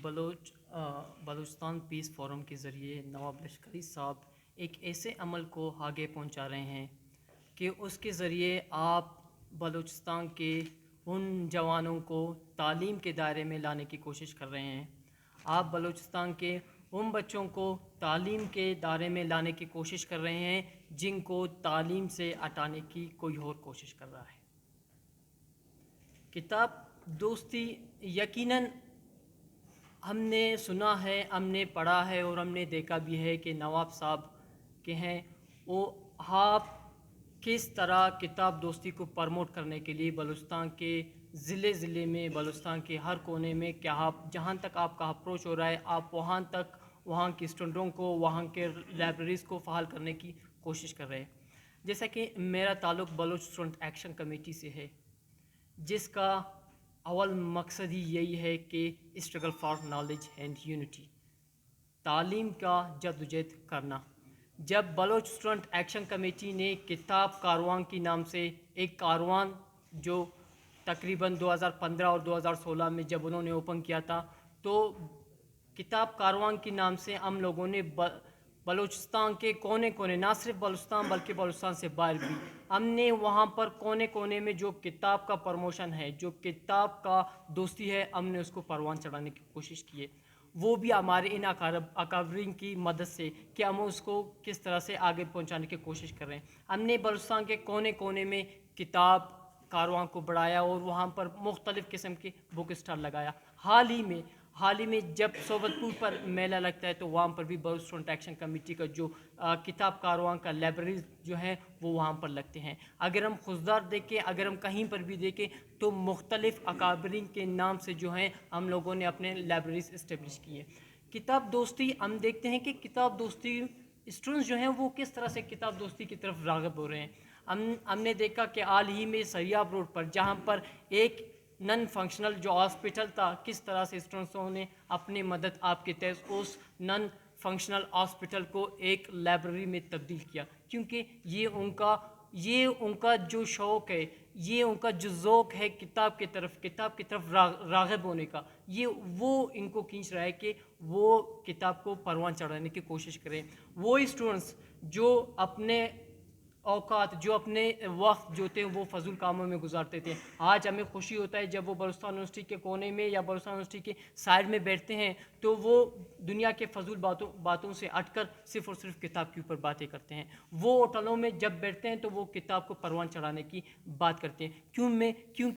بلوچستان پیس forum کے ذریعے نواب لشکری صاحب ایک ایسے عمل کو آگے پہنچا رہے ہیں کہ اس کے ذریعے آپ بلوچستان کے ان جوانوں کو تعلیم کے دائرے میں لانے کی کوشش کر رہے ہیں. آپ بلوچستان کے ان بچوں کو تعلیم کے دائرے میں لانے کی کوشش کر رہے ہیں جن کو تعلیم سے ہٹانے کی کوئی اور کوشش کر رہا ہے. کتاب دوستی یقیناً ہم نے سنا ہے، ہم نے پڑھا ہے اور ہم نے دیکھا بھی ہے کہ نواب صاحب کے ہیں وہ آپ کس طرح کتاب دوستی کو پرموٹ کرنے کے لیے بلوچستان کے ضلع میں، بلوچستان کے ہر کونے میں کیا آپ جہاں تک آپ کا اپروچ ہو رہا ہے آپ وہاں تک وہاں کی اسٹوڈنٹوں کو، وہاں کے لائبریریز کو فعال کرنے کی کوشش کر رہے ہیں. جیسا کہ میرا تعلق بلوچ اسٹوڈنٹ ایکشن کمیٹی سے ہے، جس کا اول مقصد ہی یہی ہے کہ struggle for knowledge and unity, تعلیم کا جدوجہد کرنا. جب بلوچ اسٹوڈنٹ ایکشن کمیٹی نے کتاب کاروان کی نام سے ایک کاروان جو تقریباً 2015 اور 2016 میں جب انہوں نے اوپن کیا تھا، تو کتاب کاروان کے نام سے ہم لوگوں نے بلوچستان کے کونے کونے، نہ صرف بلوچستان بلکہ بلوچستان سے باہر بھی، ہم نے وہاں پر کونے کونے میں جو کتاب کا پروموشن ہے، جو کتاب کا دوستی ہے، ہم نے اس کو پروان چڑھانے کی کوشش کی ہے. وہ بھی ہمارے ان اکابرین کی مدد سے کہ ہم اس کو کس طرح سے آگے پہنچانے کی کوشش کر رہے ہیں. ہم نے بلوچستان کے کونے کونے میں کتاب کاروان کو بڑھایا اور وہاں پر مختلف قسم کے بک اسٹال لگایا. حال ہی میں جب صوبت پور پر میلہ لگتا ہے تو وہاں پر بھی بلوچ اسٹوڈنٹ ایکشن کمیٹی کا جو کتاب کاروان کا لائبریریز جو ہیں وہ وہاں پر لگتے ہیں. اگر ہم خضدار دیکھیں، اگر ہم کہیں پر بھی دیکھیں تو مختلف اکابرین کے نام سے جو ہیں ہم لوگوں نے اپنے لائبریریز اسٹیبلش کی ہے. کتاب دوستی ہم دیکھتے ہیں کہ کتاب دوستی اسٹوڈنٹس جو ہیں وہ کس طرح سے کتاب دوستی کی طرف راغب ہو رہے ہیں. ہم نے دیکھا کہ حال ہی میں سریاب روڈ پر جہاں پر ایک نن فنکشنل جو ہاسپٹل تھا، کس طرح سے اسٹوڈنٹسوں نے اپنی مدد آپ کے تحت اس نن فنکشنل ہاسپٹل کو ایک لائبریری میں تبدیل کیا، کیونکہ یہ ان کا جو شوق ہے، یہ ان کا جو ذوق ہے کتاب کی طرف راغب ہونے کا، وہ ان کو کھینچ رہا ہے کہ وہ کتاب کو پروان چڑھانے کی کوشش کریں. وہ اسٹوڈنٹس جو اپنے اوقات، جو اپنے وقت جو تھے وہ فضول کاموں میں گزارتے تھے، آج ہمیں خوشی ہوتا ہے جب وہ بلوچستان یونیورسٹی کے کونے میں یا بلوچستان یونیورسٹی کے سائڈ میں بیٹھتے ہیں تو وہ دنیا کے فضول باتوں سے ہٹ کر صرف اور صرف کتاب کے اوپر باتیں کرتے ہیں. وہ ہوٹلوں میں جب بیٹھتے ہیں تو وہ کتاب کو پروان چڑھانے کی بات کرتے ہیں. کیوں